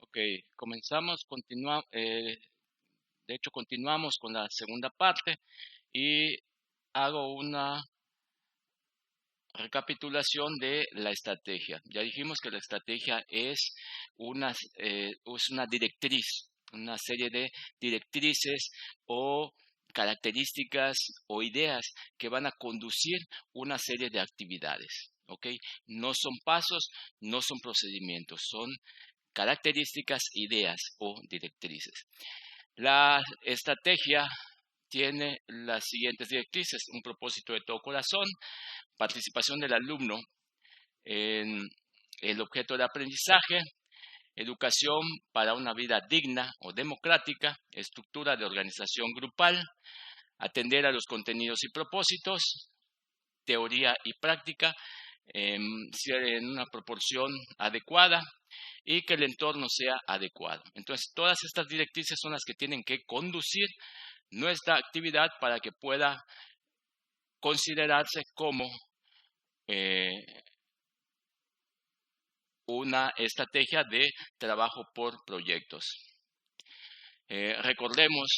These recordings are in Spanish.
Ok, de hecho continuamos con la segunda parte y hago una recapitulación de la estrategia. Ya dijimos que la estrategia es una directriz, una serie de directrices o características o ideas que van a conducir una serie de actividades. ¿Ok? No son pasos, no son procedimientos, son características, ideas o directrices. La estrategia tiene las siguientes directrices: un propósito de todo corazón, participación del alumno en el objeto de aprendizaje, educación para una vida digna o democrática, estructura de organización grupal, atender a los contenidos y propósitos, teoría y práctica en una proporción adecuada, y que el entorno sea adecuado. Entonces, todas estas directrices son las que tienen que conducir nuestra actividad para que pueda considerarse como eh, una estrategia de trabajo por proyectos. Recordemos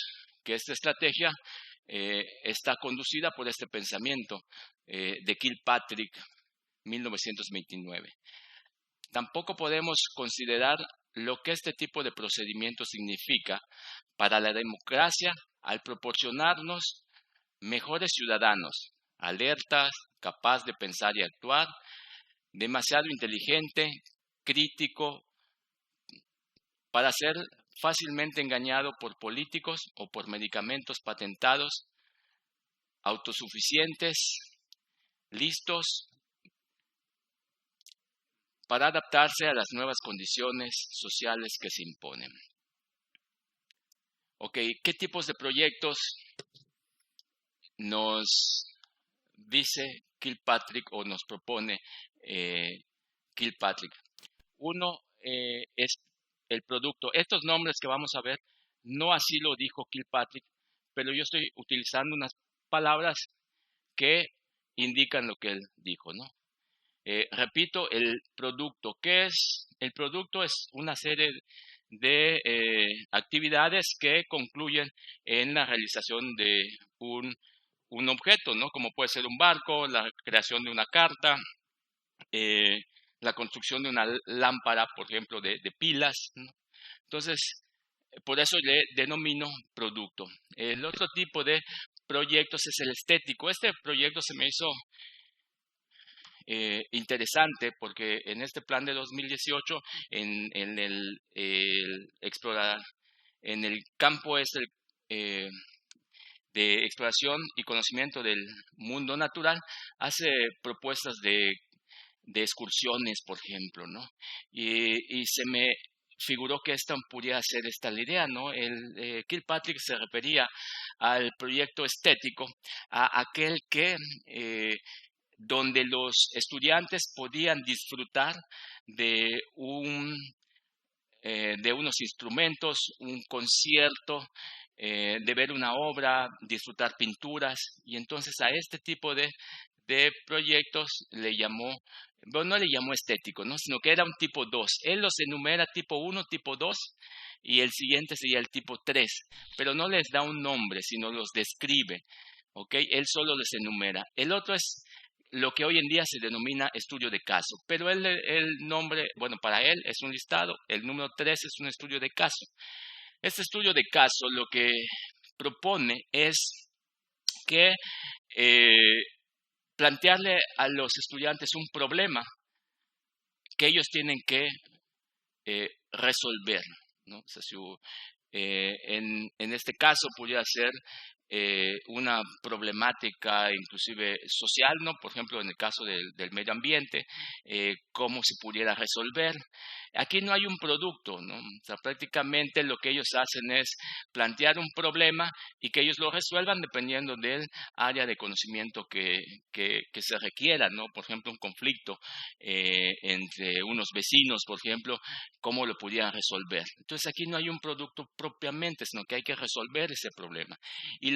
que esta estrategia está conducida por este pensamiento de Kilpatrick, 1929. Tampoco podemos considerar lo que este tipo de procedimiento significa para la democracia al proporcionarnos mejores ciudadanos, alertas, capaz de pensar y actuar, demasiado inteligente, crítico, para ser fácilmente engañado por políticos o por medicamentos patentados, autosuficientes, listos para adaptarse a las nuevas condiciones sociales que se imponen. Ok, ¿qué tipos de proyectos nos dice Kilpatrick o nos propone Kilpatrick? Uno es el producto. Estos nombres que vamos a ver, no así lo dijo Kilpatrick, pero yo estoy utilizando unas palabras que indican lo que él dijo, ¿no? Repito, el producto. ¿Qué es? El producto es una serie de actividades que concluyen en la realización de un objeto, ¿no? Como puede ser un barco, la creación de una carta, la construcción de una lámpara, por ejemplo, de pilas, ¿no? Entonces, por eso le denomino producto. El otro tipo de proyectos es el estético. Este proyecto se me hizo interesante porque en este plan de 2018, en el campo de exploración y conocimiento del mundo natural, hace propuestas de excursiones, por ejemplo, ¿no? Y se me figuró que esta pudiera ser esta la idea, ¿no? Kilpatrick se refería al proyecto estético, a aquel que donde los estudiantes podían disfrutar de de unos instrumentos, un concierto, de ver una obra, disfrutar pinturas. Y entonces a este tipo de proyectos le llamó, bueno, no le llamó estético, ¿no? Sino que era un tipo 2. Él los enumera tipo 1, tipo 2, y el siguiente sería el tipo 3, pero no les da un nombre, sino los describe. ¿Ok? Él solo les enumera. El otro es lo que hoy en día se denomina estudio de caso, pero el nombre, bueno, para él es un listado. El número 3 es un estudio de caso. Este estudio de caso lo que propone es que plantearle a los estudiantes un problema que ellos tienen que resolver, ¿no? O sea, en este caso podría ser una problemática inclusive social, ¿no? Por ejemplo, en el caso del medio ambiente, cómo se pudiera resolver. Aquí no hay un producto, ¿no? O sea, prácticamente lo que ellos hacen es plantear un problema y que ellos lo resuelvan dependiendo del área de conocimiento que se requiera, ¿no? Por ejemplo, un conflicto entre unos vecinos, por ejemplo, cómo lo pudieran resolver. Entonces aquí no hay un producto propiamente, sino que hay que resolver ese problema. Y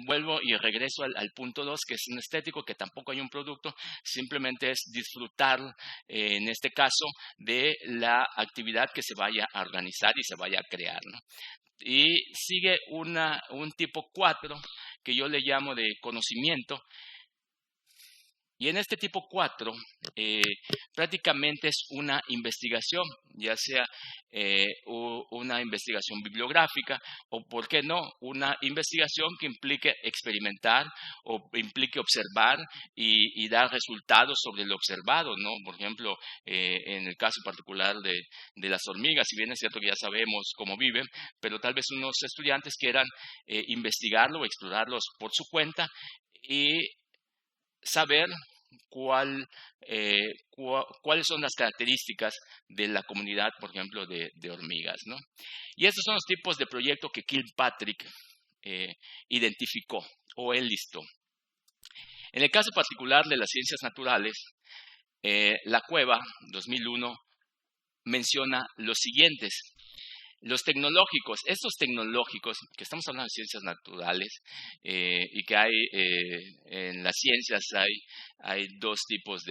vuelvo y regreso al punto 2, que es un estético, que tampoco hay un producto, simplemente es disfrutar, en este caso, de la actividad que se vaya a organizar y se vaya a crear, ¿no? Y sigue un tipo 4, que yo le llamo de conocimiento. Y en este tipo 4, prácticamente es una investigación, ya sea una investigación bibliográfica o, ¿por qué no?, una investigación que implique experimentar o implique observar y dar resultados sobre lo observado, ¿no? Por ejemplo, en el caso particular de las hormigas, si bien es cierto que ya sabemos cómo viven, pero tal vez unos estudiantes quieran investigarlo o explorarlos por su cuenta y saber cuáles son las características de la comunidad, por ejemplo, de hormigas, ¿no? Y estos son los tipos de proyectos que Kilpatrick identificó o él listó. En el caso particular de las ciencias naturales, la Cueva 2001 menciona los siguientes. Los tecnológicos, estos tecnológicos, que estamos hablando de ciencias naturales, y que hay en las ciencias hay dos tipos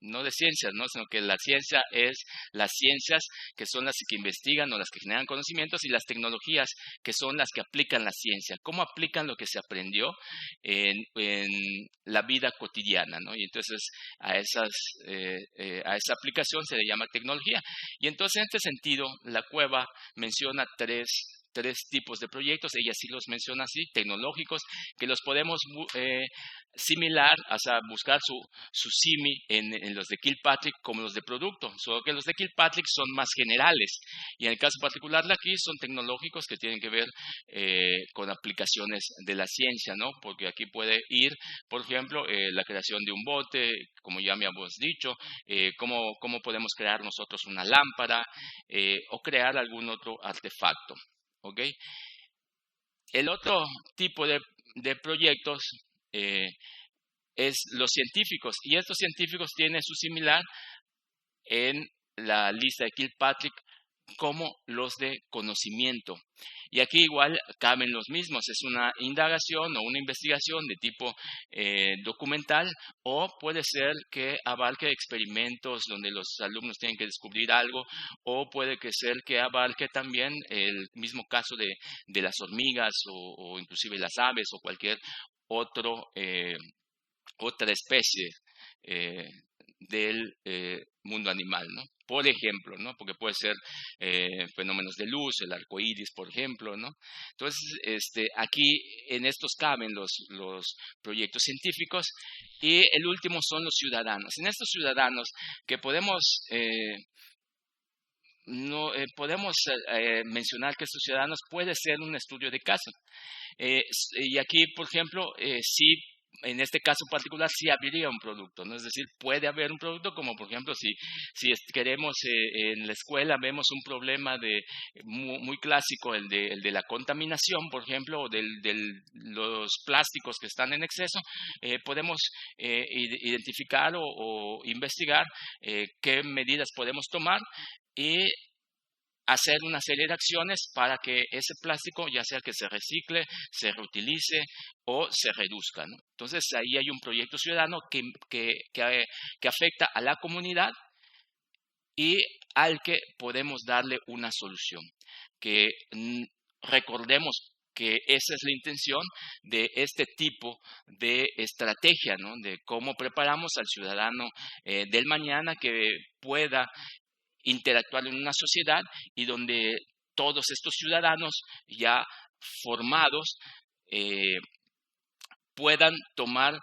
no de ciencias, ¿no?, sino que la ciencia es las ciencias que son las que investigan o las que generan conocimientos, y las tecnologías que son las que aplican la ciencia, cómo aplican lo que se aprendió en la vida cotidiana, ¿no? Y entonces a esa aplicación se le llama tecnología. Y entonces, en este sentido, la Cueva menciona tres tipos de proyectos. Ella sí los menciona así, tecnológicos, que los podemos similar, o sea, buscar su simi en los de Kilpatrick como los de producto, solo que los de Kilpatrick son más generales, y en el caso particular de aquí son tecnológicos que tienen que ver con aplicaciones de la ciencia, ¿no? Porque aquí puede ir, por ejemplo, la creación de un bote, como ya me habíamos dicho, cómo podemos crear nosotros una lámpara, o crear algún otro artefacto, ¿ok? El otro tipo de proyectos es los científicos, y estos científicos tienen su similar en la lista de Kilpatrick como los de conocimiento. Y aquí igual caben los mismos, es una indagación o una investigación de tipo documental, o puede ser que abarque experimentos donde los alumnos tienen que descubrir algo, o puede ser que abarque también el mismo caso de las hormigas o inclusive las aves o cualquier otra especie del mundo animal, ¿no? Por ejemplo, ¿no? Porque puede ser fenómenos de luz, el arco iris, por ejemplo, ¿no? Entonces, aquí en estos caben los proyectos científicos, y el último son los ciudadanos. En estos ciudadanos que podemos mencionar que estos ciudadanos puede ser un estudio de caso. Y aquí, por ejemplo, sí, en este caso particular sí habría un producto, ¿no? Es decir, puede haber un producto, como por ejemplo si queremos en la escuela vemos un problema muy clásico, el de la contaminación, por ejemplo, o de los plásticos que están en exceso, podemos identificar o investigar qué medidas podemos tomar y hacer una serie de acciones para que ese plástico, ya sea que se recicle, se reutilice o se reduzca, ¿no? Entonces, ahí hay un proyecto ciudadano que afecta a la comunidad y al que podemos darle una solución. Que recordemos que esa es la intención de este tipo de estrategia, ¿no? De cómo preparamos al ciudadano del mañana que pueda interactuar en una sociedad y donde todos estos ciudadanos ya formados puedan tomar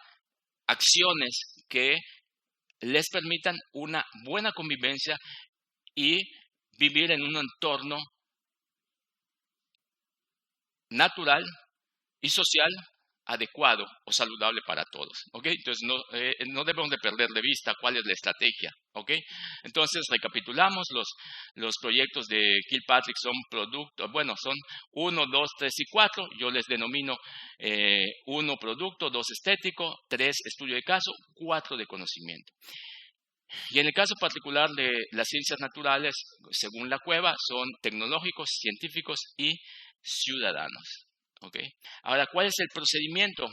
acciones que les permitan una buena convivencia y vivir en un entorno natural y social adecuado o saludable para todos, ¿ok? Entonces, no debemos de perder de vista cuál es la estrategia, ¿ok? Entonces, recapitulamos, los proyectos de Kilpatrick son son 1, 2, 3 y 4, yo les denomino 1 producto, 2 estético, 3 estudio de caso, 4 de conocimiento. Y en el caso particular de las ciencias naturales, según la Cueva, son tecnológicos, científicos y ciudadanos. ¿Ok? Ahora, ¿cuál es el procedimiento?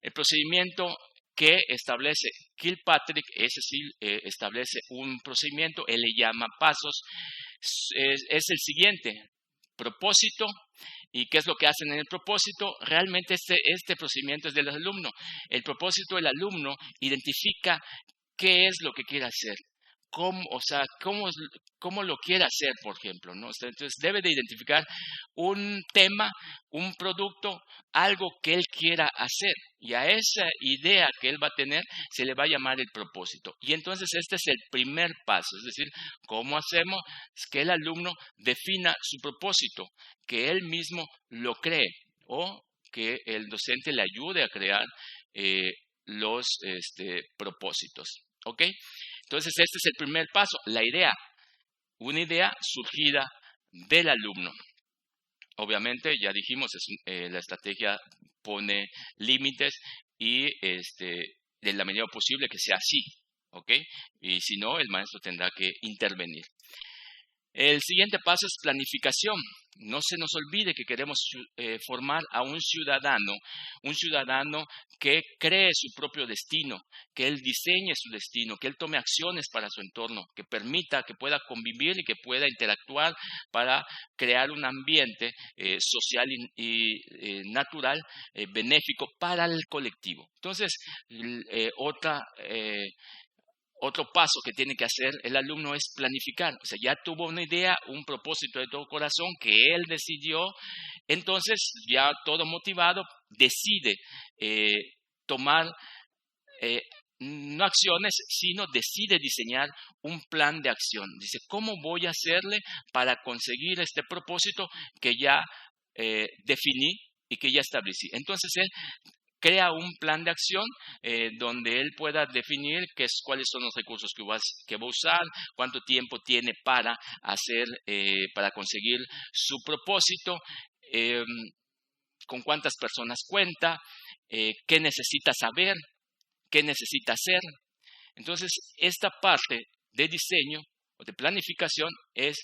El procedimiento que establece Kilpatrick, ese sí establece un procedimiento, él le llama pasos, es el siguiente: propósito. ¿Y qué es lo que hacen en el propósito? Realmente este procedimiento es del alumno. El propósito del alumno identifica qué es lo que quiere hacer. Cómo lo quiere hacer, por ejemplo, ¿no? Entonces debe de identificar un tema, un producto, algo que él quiera hacer. Y a esa idea que él va a tener se le va a llamar el propósito. Y entonces este es el primer paso, es decir, ¿cómo hacemos que el alumno defina su propósito? Que él mismo lo cree o que el docente le ayude a crear los propósitos. ¿Ok? Entonces, este es el primer paso, la idea, una idea surgida del alumno. Obviamente, ya dijimos, la estrategia pone límites y de la medida posible que sea así, ¿ok? Y si no, el maestro tendrá que intervenir. El siguiente paso es planificación. No se nos olvide que queremos formar a un ciudadano que cree su propio destino, que él diseñe su destino, que él tome acciones para su entorno, que permita, que pueda convivir y que pueda interactuar para crear un ambiente social y natural, benéfico para el colectivo. Entonces, otro paso que tiene que hacer el alumno es planificar. O sea, ya tuvo una idea, un propósito de todo corazón que él decidió. Entonces, ya todo motivado, decide tomar no acciones, sino decide diseñar un plan de acción. Dice, ¿cómo voy a hacerle para conseguir este propósito que ya definí y que ya establecí? Entonces, él crea un plan de acción donde él pueda definir cuáles son los recursos que va a usar, cuánto tiempo tiene para para conseguir su propósito, con cuántas personas cuenta, qué necesita saber, qué necesita hacer. Entonces, esta parte de diseño o de planificación es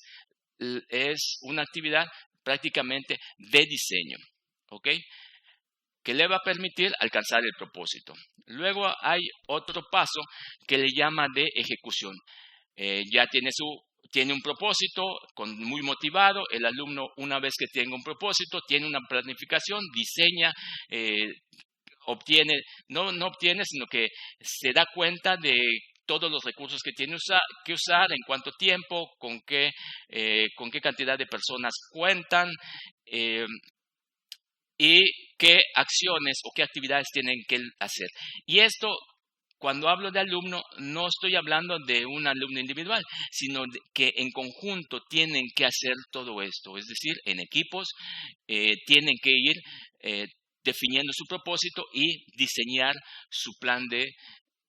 una actividad prácticamente de diseño, ¿ok? Que le va a permitir alcanzar el propósito. Luego hay otro paso que le llama de ejecución. Ya tiene un propósito, muy motivado. El alumno, una vez que tenga un propósito, tiene una planificación, diseña, no obtiene, sino que se da cuenta de todos los recursos que tiene que usar, en cuánto tiempo, con qué cantidad de personas cuentan, y qué acciones o qué actividades tienen que hacer. Y esto, cuando hablo de alumno, no estoy hablando de un alumno individual, sino que en conjunto tienen que hacer todo esto. Es decir, en equipos tienen que ir definiendo su propósito y diseñar su plan de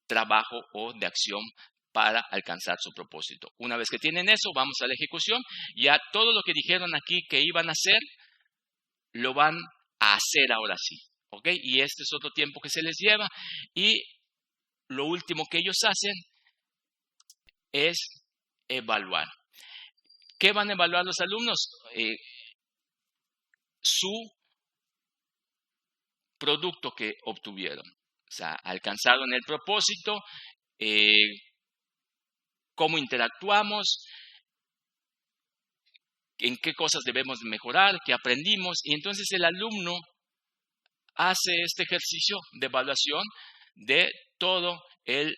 trabajo o de acción para alcanzar su propósito. Una vez que tienen eso, vamos a la ejecución. Ya todo lo que dijeron aquí que iban a hacer, lo van a hacer ahora sí, ¿ok? Y este es otro tiempo que se les lleva. Y lo último que ellos hacen es evaluar. ¿Qué van a evaluar los alumnos? Su producto que obtuvieron. O sea, alcanzaron el propósito, cómo interactuamos, en qué cosas debemos mejorar, qué aprendimos. Y entonces el alumno hace este ejercicio de evaluación de todo el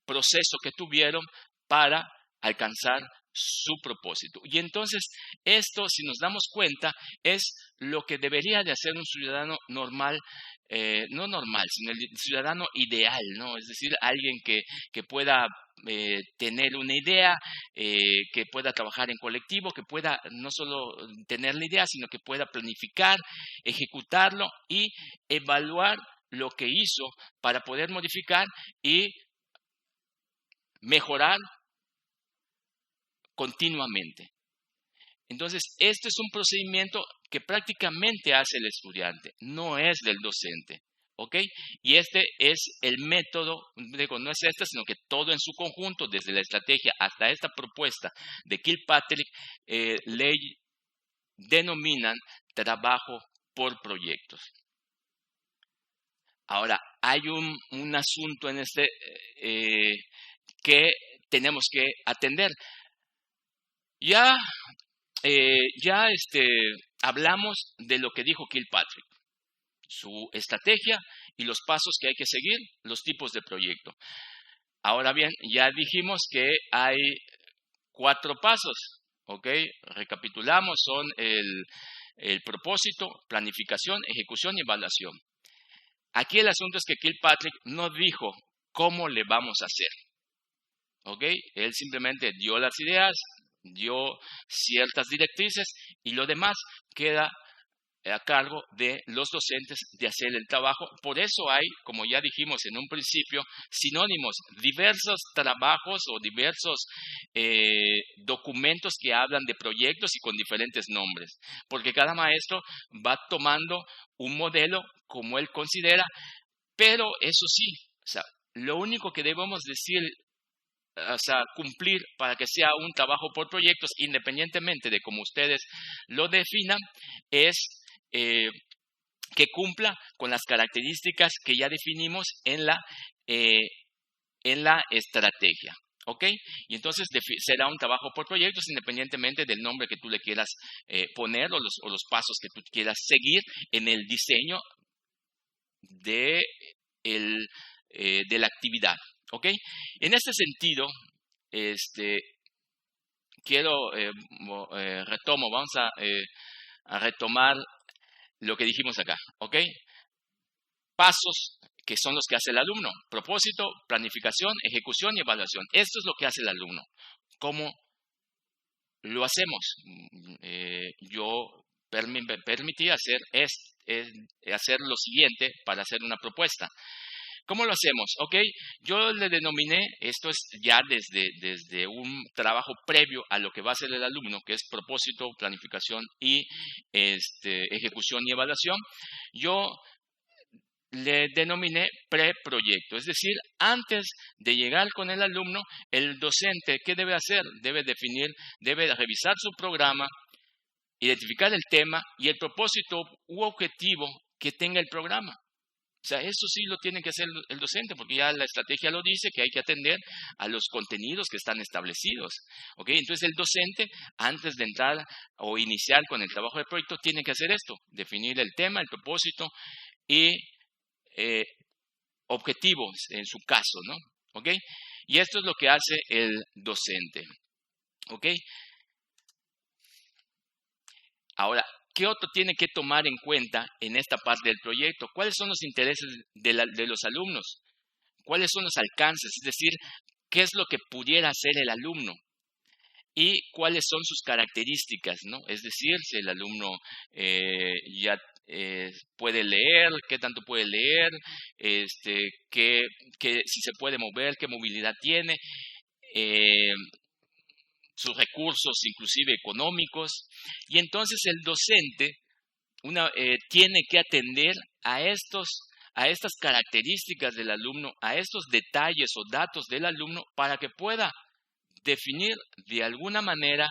proceso que tuvieron para alcanzar su propósito. Y entonces esto, si nos damos cuenta, es lo que debería de hacer un ciudadano normal, no normal, sino el ciudadano ideal, ¿no? Es decir, alguien que pueda tener una idea, que pueda trabajar en colectivo, que pueda no solo tener la idea, sino que pueda planificar, ejecutarlo y evaluar lo que hizo para poder modificar y mejorar continuamente. Entonces, este es un procedimiento que prácticamente hace el estudiante, no es del docente, ¿ok? Y este es el método, no es sino que todo en su conjunto, desde la estrategia hasta esta propuesta de Kilpatrick, le denominan trabajo por proyectos. Ahora, hay un asunto en que tenemos que atender. Ya hablamos de lo que dijo Kilpatrick, su estrategia y los pasos que hay que seguir, los tipos de proyecto. Ahora bien, ya dijimos que hay 4 pasos, ¿ok? Recapitulamos, son el propósito, planificación, ejecución y evaluación. Aquí el asunto es que Kilpatrick no dijo cómo le vamos a hacer, ¿ok? Él simplemente dio las ideas, dio ciertas directrices y lo demás queda a cargo de los docentes de hacer el trabajo. Por eso hay, como ya dijimos en un principio, sinónimos, diversos trabajos o diversos documentos que hablan de proyectos y con diferentes nombres, porque cada maestro va tomando un modelo como él considera, pero eso sí, o sea, lo único que debemos decir, o sea, cumplir para que sea un trabajo por proyectos, independientemente de cómo ustedes lo definan, es que cumpla con las características que ya definimos en la estrategia. ¿Ok? Y entonces será un trabajo por proyectos independientemente del nombre que tú le quieras poner o los pasos que tú quieras seguir en el diseño de la actividad. ¿Ok? En este sentido, vamos a retomar lo que dijimos acá, ¿ok? Pasos que son los que hace el alumno: propósito, planificación, ejecución y evaluación. Esto es lo que hace el alumno. ¿Cómo lo hacemos? Yo permití hacer lo siguiente para hacer una propuesta. ¿Cómo lo hacemos? Ok, yo le denominé, esto es ya desde un trabajo previo a lo que va a hacer el alumno, que es propósito, planificación y ejecución y evaluación. Yo le denominé preproyecto, es decir, antes de llegar con el alumno, el docente, ¿qué debe hacer? Debe revisar su programa, identificar el tema y el propósito u objetivo que tenga el programa. O sea, eso sí lo tiene que hacer el docente, porque ya la estrategia lo dice, que hay que atender a los contenidos que están establecidos. ¿Ok? Entonces el docente, antes de entrar o iniciar con el trabajo del proyecto, tiene que hacer esto: definir el tema, el propósito y objetivos en su caso, ¿no? ¿Ok? Y esto es lo que hace el docente. ¿Ok? Ahora, ¿qué otro tiene que tomar en cuenta en esta parte del proyecto? ¿Cuáles son los intereses de los alumnos? ¿Cuáles son los alcances? Es decir, ¿qué es lo que pudiera hacer el alumno? ¿Y cuáles son sus características, ¿no? Es decir, si el alumno ya puede leer, qué tanto puede leer, si se puede mover, qué movilidad tiene, sus recursos inclusive económicos. Y entonces el docente tiene que atender a estas características del alumno, a estos detalles o datos del alumno, para que pueda definir de alguna manera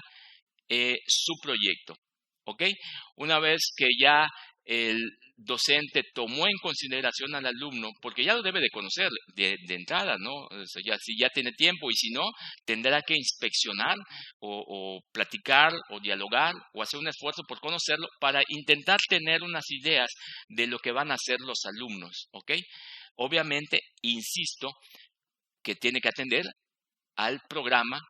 su proyecto. ¿Ok? Una vez que ya el docente tomó en consideración al alumno, porque ya lo debe de conocer de entrada, ¿no? O sea, si ya tiene tiempo, y si no, tendrá que inspeccionar o platicar o dialogar o hacer un esfuerzo por conocerlo para intentar tener unas ideas de lo que van a hacer los alumnos. ¿Ok? Obviamente, insisto, que tiene que atender al programa,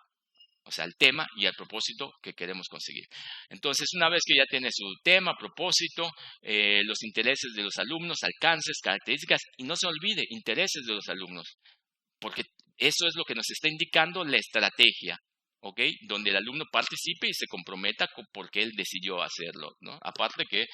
o sea, al tema y al propósito que queremos conseguir. Entonces, una vez que ya tiene su tema, propósito, los intereses de los alumnos, alcances, características, y no se olvide, intereses de los alumnos, porque eso es lo que nos está indicando la estrategia, ¿ok? Donde el alumno participe y se comprometa porque él decidió hacerlo, ¿no? Aparte que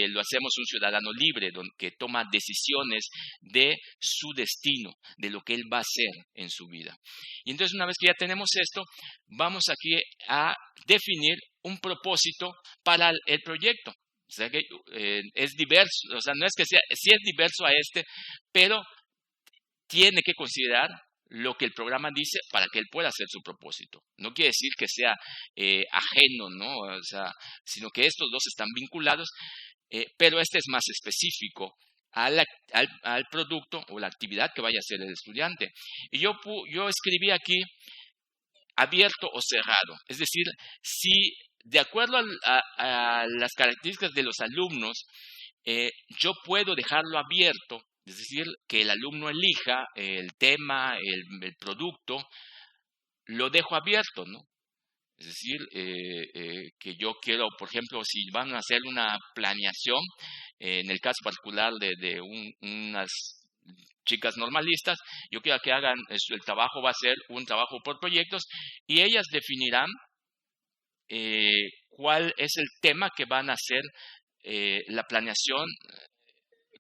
lo hacemos un ciudadano libre, que toma decisiones de su destino, de lo que él va a hacer en su vida. Y entonces, una vez que ya tenemos esto, vamos aquí a definir un propósito para el proyecto. O sea que es diverso, o sea, no es que sí es diverso a pero tiene que considerar lo que el programa dice para que él pueda hacer su propósito. No quiere decir que sea ajeno, ¿no? O sea, sino que estos dos están vinculados pero este es más específico al producto o la actividad que vaya a hacer el estudiante. Y yo escribí aquí abierto o cerrado, es decir, si de acuerdo a las características de los alumnos, yo puedo dejarlo abierto, es decir, que el alumno elija el tema, el producto, lo dejo abierto, ¿no? Es decir, que yo quiero, por ejemplo, si van a hacer una planeación, en el caso particular de unas chicas normalistas, yo quiero que hagan, el trabajo va a ser un trabajo por proyectos y ellas definirán cuál es el tema que van a hacer la planeación,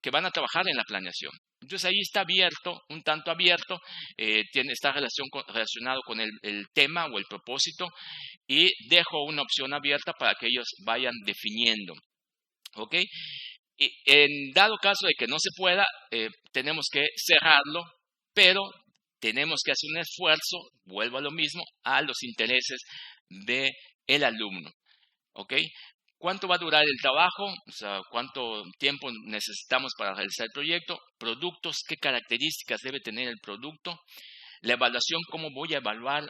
que van a trabajar en la planeación. Entonces ahí está abierto, un tanto abierto, está relacionado con el tema o el propósito y dejo una opción abierta para que ellos vayan definiendo. ¿Ok? Y en dado caso de que no se pueda, tenemos que cerrarlo, pero tenemos que hacer un esfuerzo, vuelvo a lo mismo, a los intereses del alumno. ¿Ok? ¿Cuánto va a durar el trabajo? O sea, ¿cuánto tiempo necesitamos para realizar el proyecto? Productos, ¿qué características debe tener el producto? La evaluación, ¿cómo voy a evaluar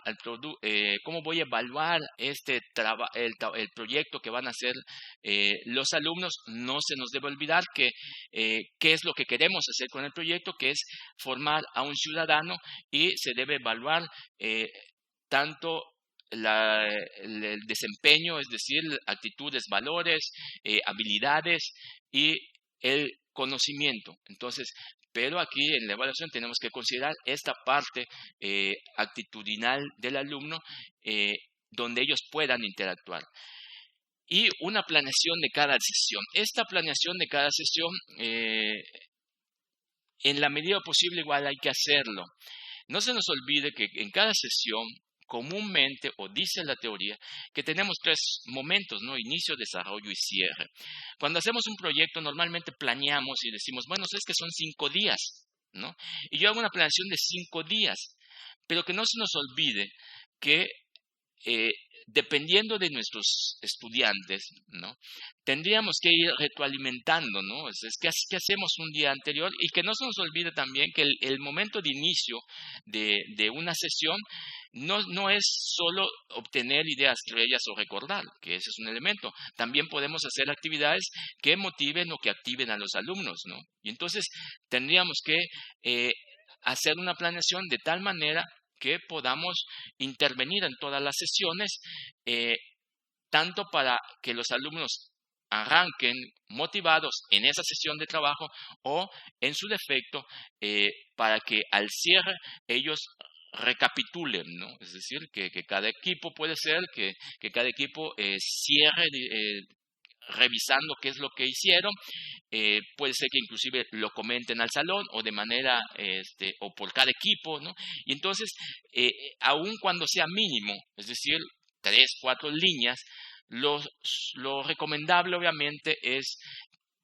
cómo voy a evaluar el proyecto que van a hacer los alumnos? No se nos debe olvidar que qué es lo que queremos hacer con el proyecto, que es formar a un ciudadano y se debe evaluar tanto el desempeño, es decir, actitudes, valores, habilidades y el conocimiento. Entonces, pero aquí en la evaluación tenemos que considerar esta parte actitudinal del alumno donde ellos puedan interactuar. Y una planeación de cada sesión. Esta planeación de cada sesión, en la medida posible igual hay que hacerlo. No se nos olvide que en cada sesión, comúnmente, o dice la teoría, que tenemos 3 momentos, ¿no? Inicio, desarrollo y cierre. Cuando hacemos un proyecto, normalmente planeamos y decimos, bueno, es que son 5 días, ¿no? Y yo hago una planeación de 5 días, pero que no se nos olvide que dependiendo de nuestros estudiantes, ¿no? Tendríamos que ir retroalimentando, ¿no? ¿Qué hacemos un día anterior? Y que no se nos olvide también que el momento de inicio de una sesión no es solo obtener ideas estrellas o recordar, que ese es un elemento. También podemos hacer actividades que motiven o que activen a los alumnos, ¿no? Y entonces tendríamos que hacer una planeación de tal manera que podamos intervenir en todas las sesiones, tanto para que los alumnos arranquen motivados en esa sesión de trabajo o, en su defecto, para que al cierre ellos recapitulen, ¿no? Es decir, que cada equipo puede ser que cada equipo cierre revisando qué es lo que hicieron, puede ser que inclusive lo comenten al salón o de manera, o por cada equipo, ¿no? Y entonces, aun cuando sea mínimo, es decir, 3, 4 líneas, lo recomendable obviamente es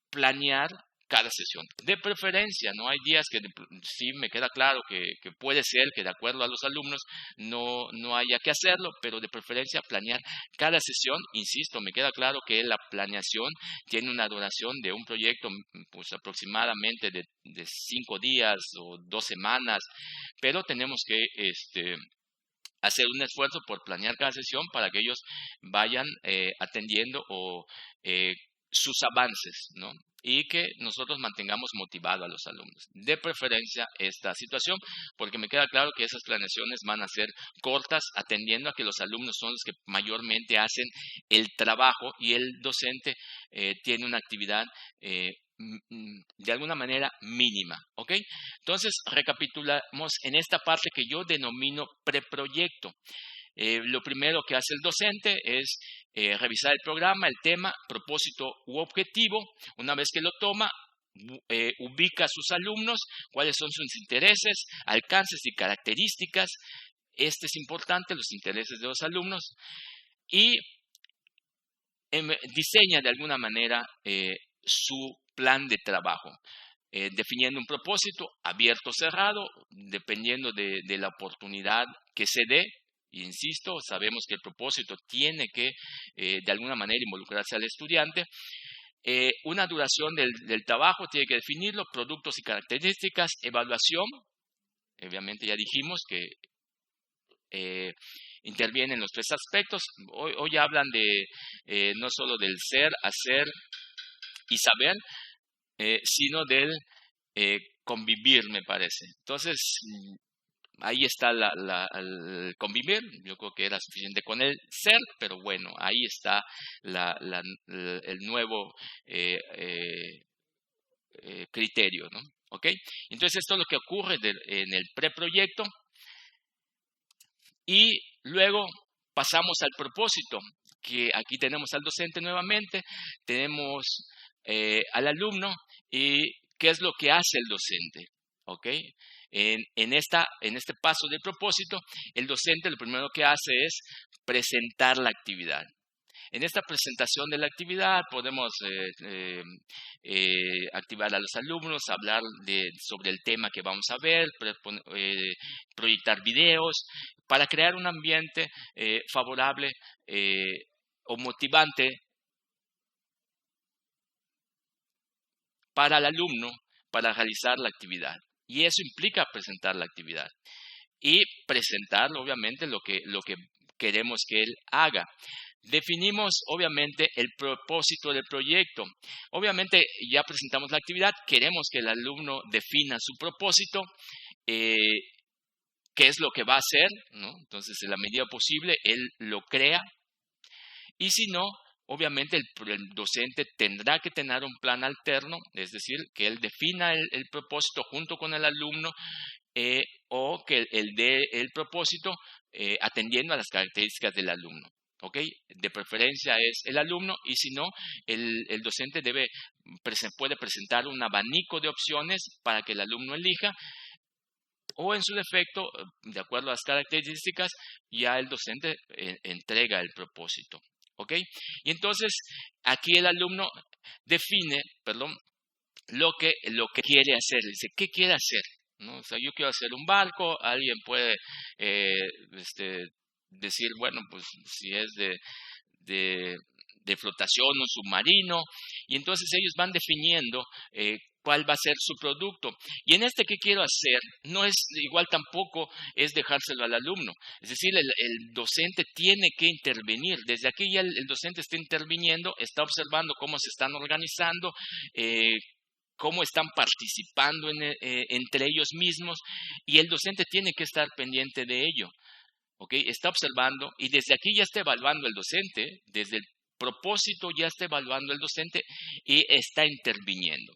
planear cada sesión. De preferencia, ¿no? Hay días que sí me queda claro que puede ser que de acuerdo a los alumnos no haya que hacerlo, pero de preferencia planear cada sesión. Insisto, me queda claro que la planeación tiene una duración de un proyecto pues aproximadamente de 5 días o 2 semanas, pero tenemos que hacer un esfuerzo por planear cada sesión para que ellos vayan atendiendo sus avances, ¿no? Y que nosotros mantengamos motivados a los alumnos. De preferencia esta situación, porque me queda claro que esas planeaciones van a ser cortas, atendiendo a que los alumnos son los que mayormente hacen el trabajo y el docente tiene una actividad de alguna manera mínima, ¿ok? Entonces, recapitulamos en esta parte que yo denomino preproyecto. Lo primero que hace el docente es revisar el programa, el tema, propósito u objetivo. Una vez que lo toma, ubica a sus alumnos, cuáles son sus intereses, alcances y características. Este es importante, los intereses de los alumnos. Y diseña de alguna manera su plan de trabajo. Definiendo un propósito abierto o cerrado, dependiendo de la oportunidad que se dé. Insisto, sabemos que el propósito tiene que de alguna manera involucrarse al estudiante. Una duración del trabajo tiene que definirlo, productos y características, evaluación. Obviamente ya dijimos que intervienen los 3 aspectos. Hoy hablan de no solo del ser, hacer y saber, sino del convivir, me parece. Entonces, ahí está el convivir. Yo creo que era suficiente con el ser, pero bueno, ahí está el nuevo criterio, ¿no? ¿Ok? Entonces, esto es lo que ocurre en el preproyecto. Y luego pasamos al propósito, que aquí tenemos al docente nuevamente, tenemos al alumno y qué es lo que hace el docente. ¿Ok? En este paso de propósito, el docente lo primero que hace es presentar la actividad. En esta presentación de la actividad podemos activar a los alumnos, hablar sobre el tema que vamos a ver, proyectar videos, para crear un ambiente favorable o motivante para el alumno para realizar la actividad. Y eso implica presentar la actividad y presentarlo, obviamente, lo que queremos que él haga. Definimos, obviamente, el propósito del proyecto. Obviamente, ya presentamos la actividad, queremos que el alumno defina su propósito, qué es lo que va a hacer, ¿no? Entonces, en la medida posible, él lo crea. Y si no, obviamente, el docente tendrá que tener un plan alterno, es decir, que él defina el propósito junto con el alumno, o que él dé el propósito atendiendo a las características del alumno. ¿Ok? De preferencia es el alumno, y si no, el docente puede presentar un abanico de opciones para que el alumno elija, o en su defecto, de acuerdo a las características, ya el docente entrega el propósito. ¿Ok? Y entonces, aquí el alumno define, lo que quiere hacer. Dice, ¿qué quiere hacer? ¿No? O sea, yo quiero hacer un barco, alguien puede decir, bueno, pues si es de flotación, un submarino, y entonces ellos van definiendo cuál va a ser su producto. Y en ¿qué quiero hacer? No es igual, tampoco es dejárselo al alumno. Es decir, el docente tiene que intervenir. Desde aquí ya el docente está interviniendo, está observando cómo se están organizando, cómo están participando entre ellos mismos, y el docente tiene que estar pendiente de ello. ¿Okay? Está observando, y desde aquí ya está evaluando el docente, desde el propósito ya está evaluando el docente y está interviniendo.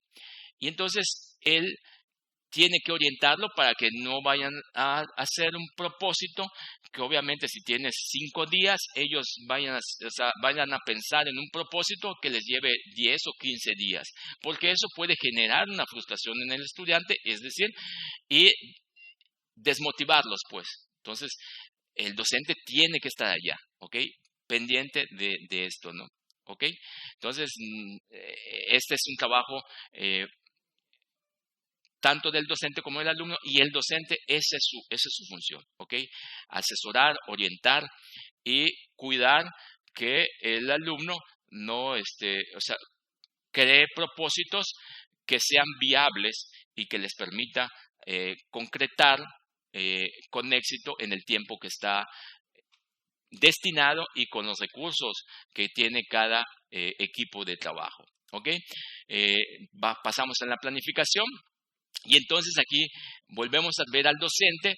Y entonces él tiene que orientarlo para que no vayan a hacer un propósito que, obviamente, si tienes 5 días, ellos vayan a pensar en un propósito que les lleve 10 o 15 días, porque eso puede generar una frustración en el estudiante, es decir, y desmotivarlos, pues. Entonces, el docente tiene que estar allá, ¿ok? Pendiente de esto, ¿no? ¿Ok? Entonces, este es un trabajo tanto del docente como del alumno, y el docente, esa es su función, ¿ok? Asesorar, orientar y cuidar que el alumno no, cree propósitos que sean viables y que les permita concretar con éxito en el tiempo que está destinado y con los recursos que tiene cada equipo de trabajo. ¿Ok? Pasamos a la planificación, y entonces aquí volvemos a ver al docente.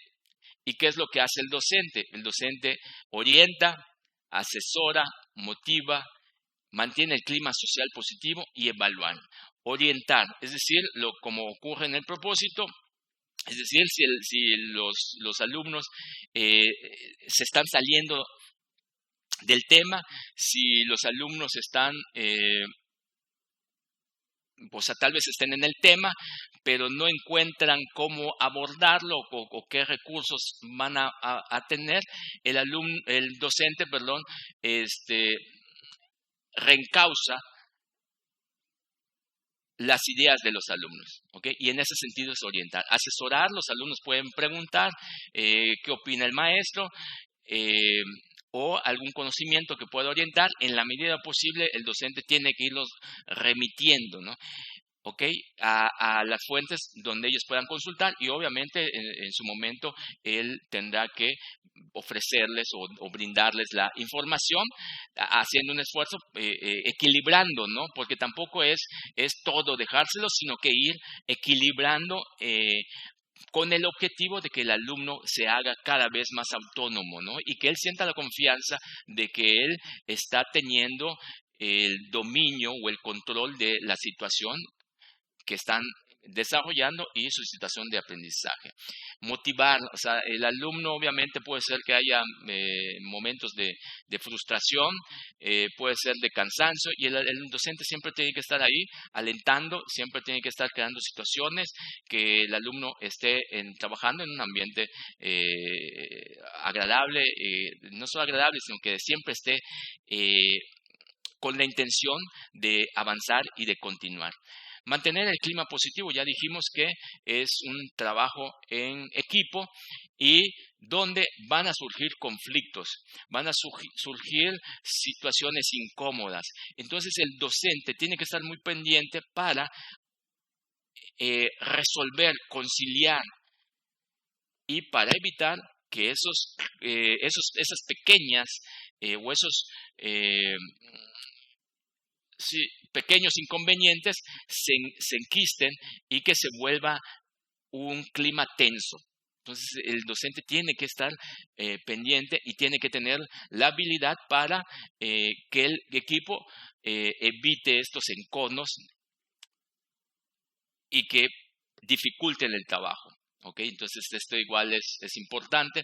¿Y qué es lo que hace el docente? El docente orienta, asesora, motiva, mantiene el clima social positivo y evaluar. Orientar, es decir, como ocurre en el propósito. Es decir, si los alumnos se están saliendo del tema, si los alumnos están, tal vez estén en el tema, pero no encuentran cómo abordarlo o qué recursos van a tener, el docente, reencausa las ideas de los alumnos, ¿ok? Y en ese sentido es orientar, asesorar. Los alumnos pueden preguntar qué opina el maestro, o algún conocimiento que pueda orientar, en la medida posible el docente tiene que irlos remitiendo, ¿no? ¿Ok? A las fuentes donde ellos puedan consultar, y obviamente en su momento él tendrá que ofrecerles o brindarles la información, haciendo un esfuerzo, equilibrando, ¿no? Porque tampoco es todo dejárselo, sino que ir equilibrando, con el objetivo de que el alumno se haga cada vez más autónomo, ¿no? Y que él sienta la confianza de que él está teniendo el dominio o el control de la situación que están desarrollando y su situación de aprendizaje. Motivar, o sea, el alumno obviamente puede ser que haya momentos de frustración, puede ser de cansancio, y el docente siempre tiene que estar ahí alentando, siempre tiene que estar creando situaciones que el alumno esté trabajando en un ambiente agradable, no solo agradable, sino que siempre esté con la intención de avanzar y de continuar. Mantener el clima positivo, ya dijimos que es un trabajo en equipo y donde van a surgir conflictos, van a surgir situaciones incómodas. Entonces el docente tiene que estar muy pendiente para resolver, conciliar y para evitar que esas pequeñas o esos pequeños inconvenientes se enquisten y que se vuelva un clima tenso. Entonces el docente tiene que estar pendiente y tiene que tener la habilidad para que el equipo evite estos enconos y que dificulten el trabajo. ¿Okay? Entonces esto igual es importante,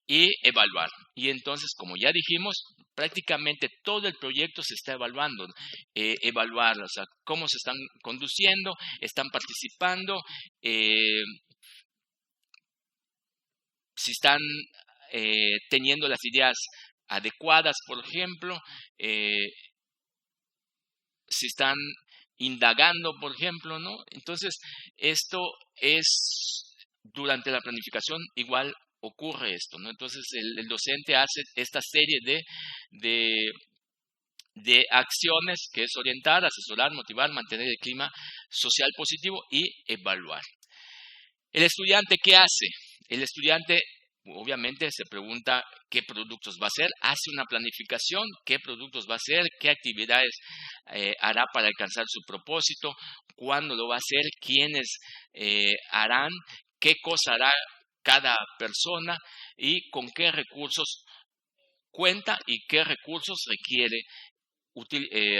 y evaluar. Y entonces, como ya dijimos, prácticamente todo el proyecto se está evaluando. Evaluar, o sea, cómo se están conduciendo, están participando, si están teniendo las ideas adecuadas, por ejemplo, si están indagando, por ejemplo, ¿no? Entonces, esto es durante la planificación igual ocurre esto, ¿no? Entonces el docente hace esta serie de acciones, que es orientar, asesorar, motivar, mantener el clima social positivo y evaluar. ¿El estudiante qué hace? El estudiante obviamente se pregunta qué productos va a hacer, hace una planificación, qué productos va a hacer, qué actividades hará para alcanzar su propósito, cuándo lo va a hacer, quiénes harán, qué cosa hará cada persona y con qué recursos cuenta y qué recursos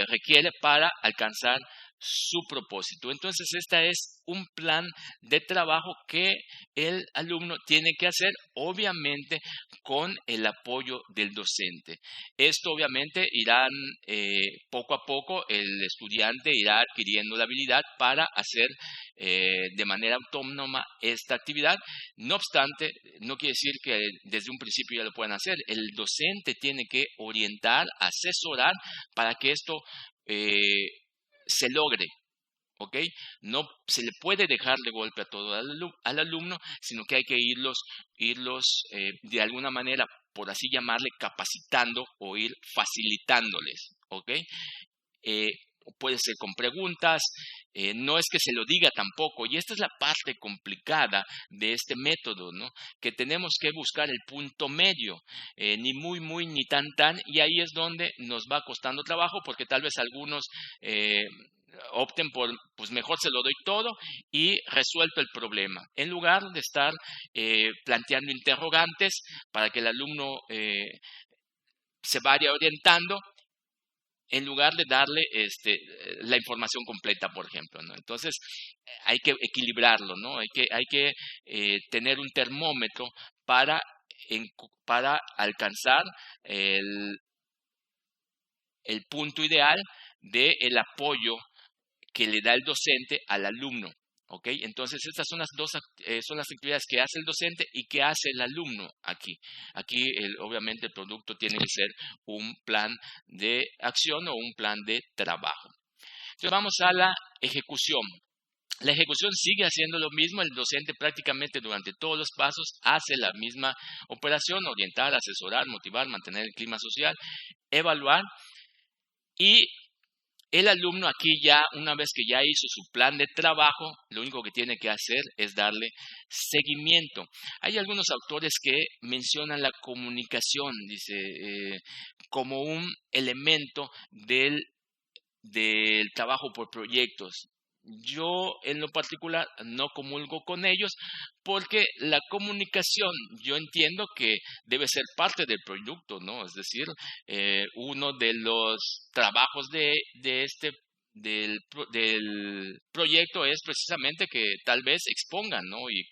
requiere para alcanzar su propósito. Entonces, este es un plan de trabajo que el alumno tiene que hacer, obviamente, con el apoyo del docente. Esto, obviamente, irán poco a poco, el estudiante irá adquiriendo la habilidad para hacer de manera autónoma esta actividad. No obstante, no quiere decir que desde un principio ya lo puedan hacer. El docente tiene que orientar, asesorar para que esto se logre, ¿ok? No se le puede dejar de golpe a todo al alumno, sino que hay que irlos de alguna manera, por así llamarle, capacitando o ir facilitándoles, ¿ok? Puede ser con preguntas, no es que se lo diga tampoco, y esta es la parte complicada de este método, ¿no? Que tenemos que buscar el punto medio, ni muy, muy, ni tan, tan, y ahí es donde nos va costando trabajo, porque tal vez algunos opten por, pues mejor se lo doy todo y resuelto el problema, en lugar de estar planteando interrogantes para que el alumno se vaya orientando, en lugar de darle la información completa, por ejemplo, ¿no? Entonces, hay que equilibrarlo, ¿no? Hay que tener un termómetro para alcanzar el punto ideal del apoyo que le da el docente al alumno. ¿Ok? Entonces, estas son son las actividades que hace el docente y que hace el alumno aquí. Aquí, obviamente, el producto tiene que ser un plan de acción o un plan de trabajo. Entonces, vamos a la ejecución. La ejecución sigue haciendo lo mismo, el docente prácticamente durante todos los pasos hace la misma operación: orientar, asesorar, motivar, mantener el clima social, evaluar, y el alumno aquí ya, una vez que ya hizo su plan de trabajo, lo único que tiene que hacer es darle seguimiento. Hay algunos autores que mencionan la comunicación, dice, como un elemento del trabajo por proyectos. Yo en lo particular no comulgo con ellos, porque la comunicación yo entiendo que debe ser parte del producto, ¿no? Es decir, uno de los trabajos del proyecto es precisamente que tal vez expongan, ¿no? Y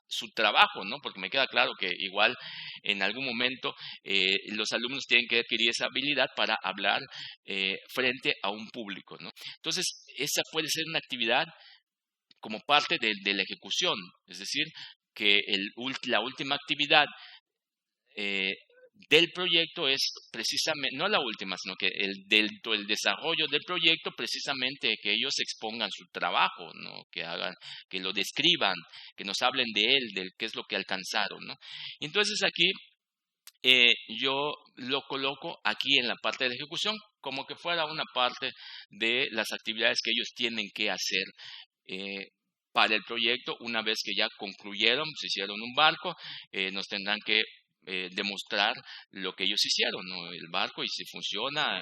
su trabajo, ¿no? Porque me queda claro que igual en algún momento los alumnos tienen que adquirir esa habilidad para hablar frente a un público, ¿no? Entonces, esa puede ser una actividad como parte de la ejecución, es decir, que la última actividad eh, del proyecto es precisamente, no la última, sino que dentro del desarrollo del proyecto, precisamente que ellos expongan su trabajo, ¿no? Que lo describan, que nos hablen de él, de qué es lo que alcanzaron, ¿no? Entonces aquí yo lo coloco aquí en la parte de ejecución, como que fuera una parte de las actividades que ellos tienen que hacer para el proyecto. Una vez que ya concluyeron, se hicieron un barco, nos tendrán que demostrar lo que ellos hicieron, ¿no? El barco, y si funciona,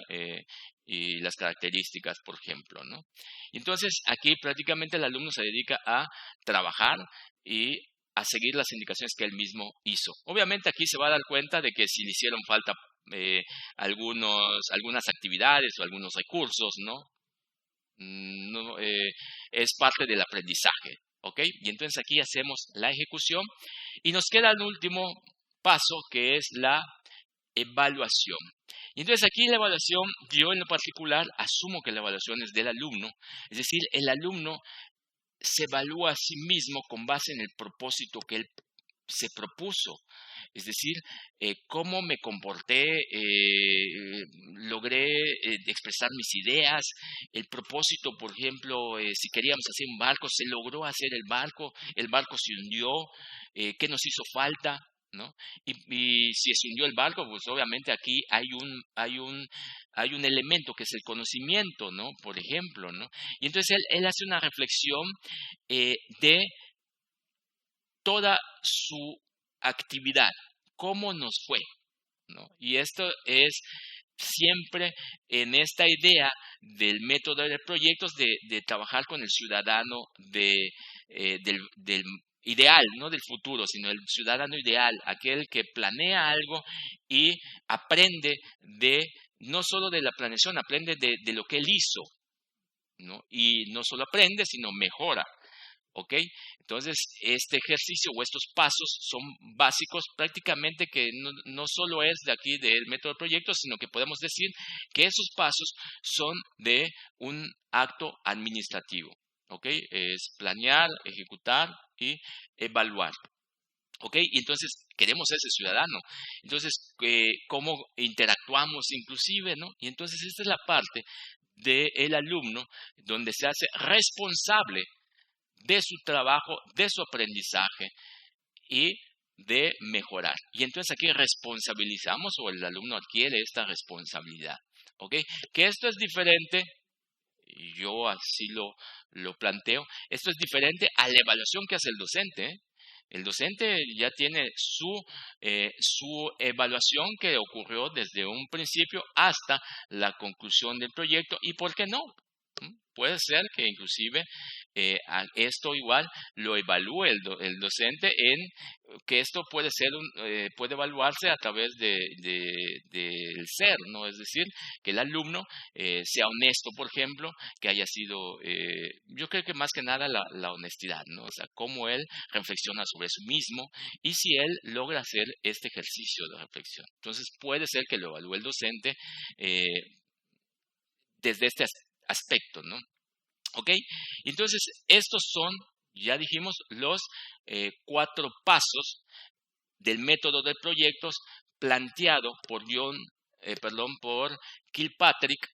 y las características, por ejemplo, ¿no? Entonces, aquí prácticamente el alumno se dedica a trabajar y a seguir las indicaciones que él mismo hizo. Obviamente aquí se va a dar cuenta de que si le hicieron falta algunas actividades o algunos recursos, ¿no? No, es parte del aprendizaje, ¿ok? Y entonces aquí hacemos la ejecución y nos queda el último paso, que es la evaluación. Y entonces aquí la evaluación, yo en lo particular asumo que la evaluación es del alumno, es decir, el alumno se evalúa a sí mismo con base en el propósito que él se propuso. Es decir, cómo me comporté, logré expresar mis ideas, el propósito, por ejemplo, si queríamos hacer un barco, se logró hacer el barco se hundió, qué nos hizo falta, ¿no? Y si se hundió el barco, pues obviamente aquí hay un elemento que es el conocimiento, ¿no? Por ejemplo, ¿no? Y entonces él hace una reflexión de toda su actividad, cómo nos fue, ¿no? Y esto es siempre en esta idea del método de proyectos, de trabajar con el ciudadano del ideal, no del futuro, sino el ciudadano ideal, aquel que planea algo y aprende no solo de la planeación, aprende de lo que él hizo, ¿no? Y no solo aprende, sino mejora. ¿Ok? Entonces, este ejercicio o estos pasos son básicos, prácticamente que no solo es de aquí del método de proyectos, sino que podemos decir que esos pasos son de un acto administrativo. ¿Ok? Es planear, ejecutar y evaluar. ¿Ok? Y entonces queremos ese ciudadano. Entonces, ¿cómo interactuamos inclusive, ¿no? Y entonces esta es la parte del alumno donde se hace responsable de su trabajo, de su aprendizaje y de mejorar. Y entonces aquí responsabilizamos, o el alumno adquiere esta responsabilidad. ¿Ok? Que esto es diferente, y yo así lo planteo, esto es diferente a la evaluación que hace el docente, ¿eh? El docente ya tiene su evaluación que ocurrió desde un principio hasta la conclusión del proyecto. ¿Y por qué no? Puede ser que inclusive esto igual lo evalúe el docente, en que esto puede evaluarse a través del ser, ¿no? Es decir, que el alumno sea honesto, por ejemplo, que haya sido, yo creo que más que nada la honestidad, ¿no? O sea, cómo él reflexiona sobre sí mismo y si él logra hacer este ejercicio de reflexión. Entonces puede ser que lo evalúe el docente desde este aspecto, ¿no? ¿Ok? Entonces, estos son, ya dijimos, los 4 pasos del método de proyectos planteado por Kilpatrick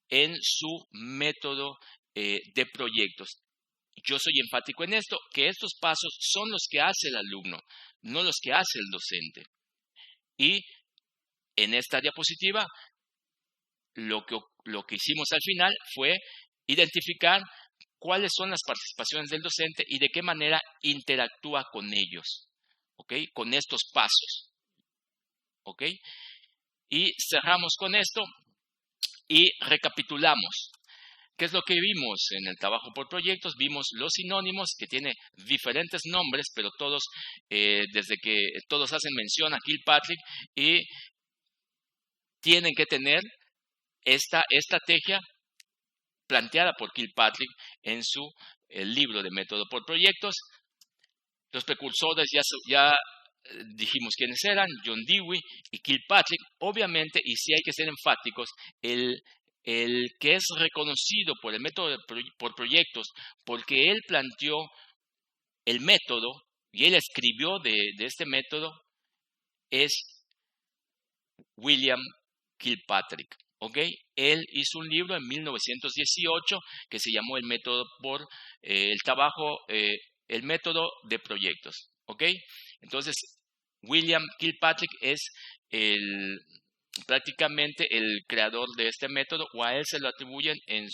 en su método de proyectos. Yo soy enfático en esto, que estos pasos son los que hace el alumno, no los que hace el docente. Y en esta diapositiva, lo que hicimos al final fue identificar cuáles son las participaciones del docente y de qué manera interactúa con ellos, ¿ok? Con estos pasos, ¿ok? Y cerramos con esto y recapitulamos. ¿Qué es lo que vimos en el trabajo por proyectos? Vimos los sinónimos, que tiene diferentes nombres, pero todos, desde que todos hacen mención a Kilpatrick, y tienen que tener esta estrategia planteada por Kilpatrick en su libro de método por proyectos. Los precursores ya dijimos quiénes eran, John Dewey y Kilpatrick. Obviamente, y sí hay que ser enfáticos, el que es reconocido por el método por proyectos, porque él planteó el método y él escribió de este método, es William Kilpatrick. ¿Ok? Él hizo un libro en 1918 que se llamó el método por el trabajo, el método de proyectos. ¿Ok? Entonces, William Kilpatrick es prácticamente el creador de este método, o a él se lo atribuyen en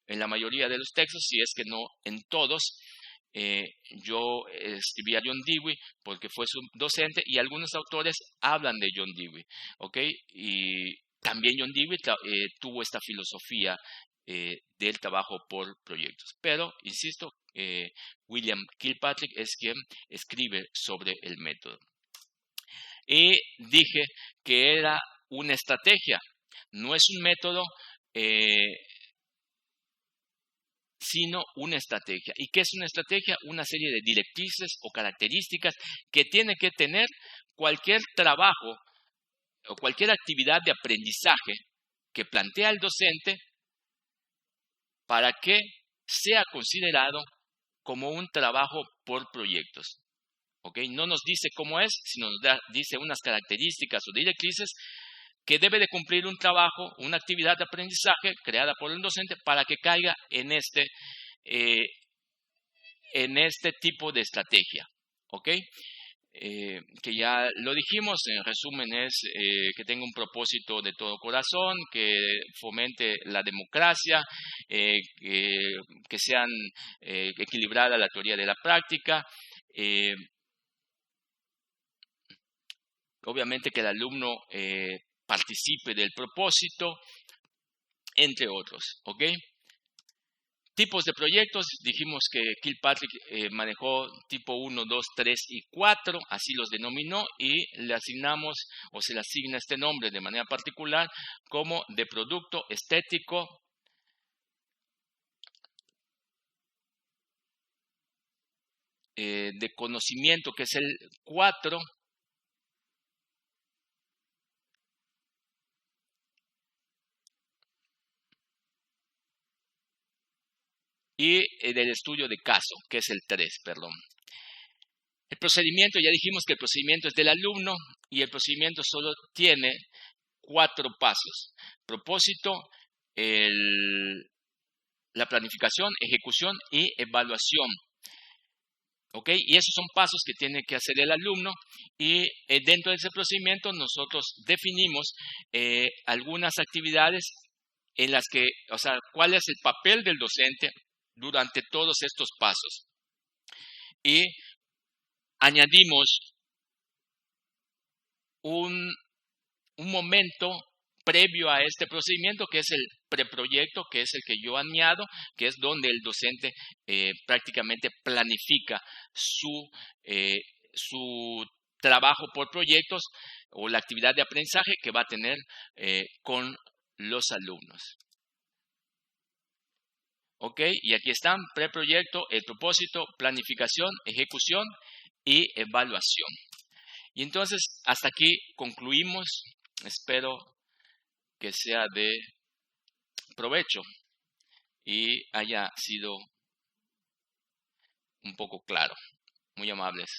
la mayoría de los textos, si es que no en todos. Yo escribí a John Dewey porque fue su docente, y algunos autores hablan de John Dewey, ¿ok? Y también John Dewey tuvo esta filosofía del trabajo por proyectos. Pero, insisto, William Kilpatrick es quien escribe sobre el método. Y dije que era una estrategia, no es un método, sino una estrategia. ¿Y qué es una estrategia? Una serie de directrices o características que tiene que tener cualquier trabajo o cualquier actividad de aprendizaje que plantea el docente para que sea considerado como un trabajo por proyectos. ¿Okay? No nos dice cómo es, sino nos dice unas características o directrices que debe de cumplir un trabajo, una actividad de aprendizaje creada por el docente para que caiga en este tipo de estrategia. ¿Ok? Que ya lo dijimos, en resumen es que tenga un propósito de todo corazón, que fomente la democracia, que sean equilibrada la teoría de la práctica, obviamente que el alumno participe del propósito, entre otros, ¿ok? Tipos de proyectos, dijimos que Kilpatrick manejó tipo 1, 2, 3 y 4, así los denominó, y le asignamos o se le asigna este nombre de manera particular como de producto estético, de conocimiento, que es el 4, y del estudio de caso, que es el 3, perdón. El procedimiento, ya dijimos que el procedimiento es del alumno, y el procedimiento solo tiene 4 pasos: propósito, la planificación, ejecución y evaluación. ¿Ok? Y esos son pasos que tiene que hacer el alumno, y dentro de ese procedimiento nosotros definimos algunas actividades en las que, o sea, cuál es el papel del docente durante todos estos pasos. Y añadimos un momento previo a este procedimiento, que es el preproyecto, que es el que yo añado, que es donde el docente prácticamente planifica su trabajo por proyectos o la actividad de aprendizaje que va a tener con los alumnos. ¿Ok? Y aquí están: preproyecto, el propósito, planificación, ejecución y evaluación. Y entonces, hasta aquí concluimos. Espero que sea de provecho y haya sido un poco claro. Muy amables.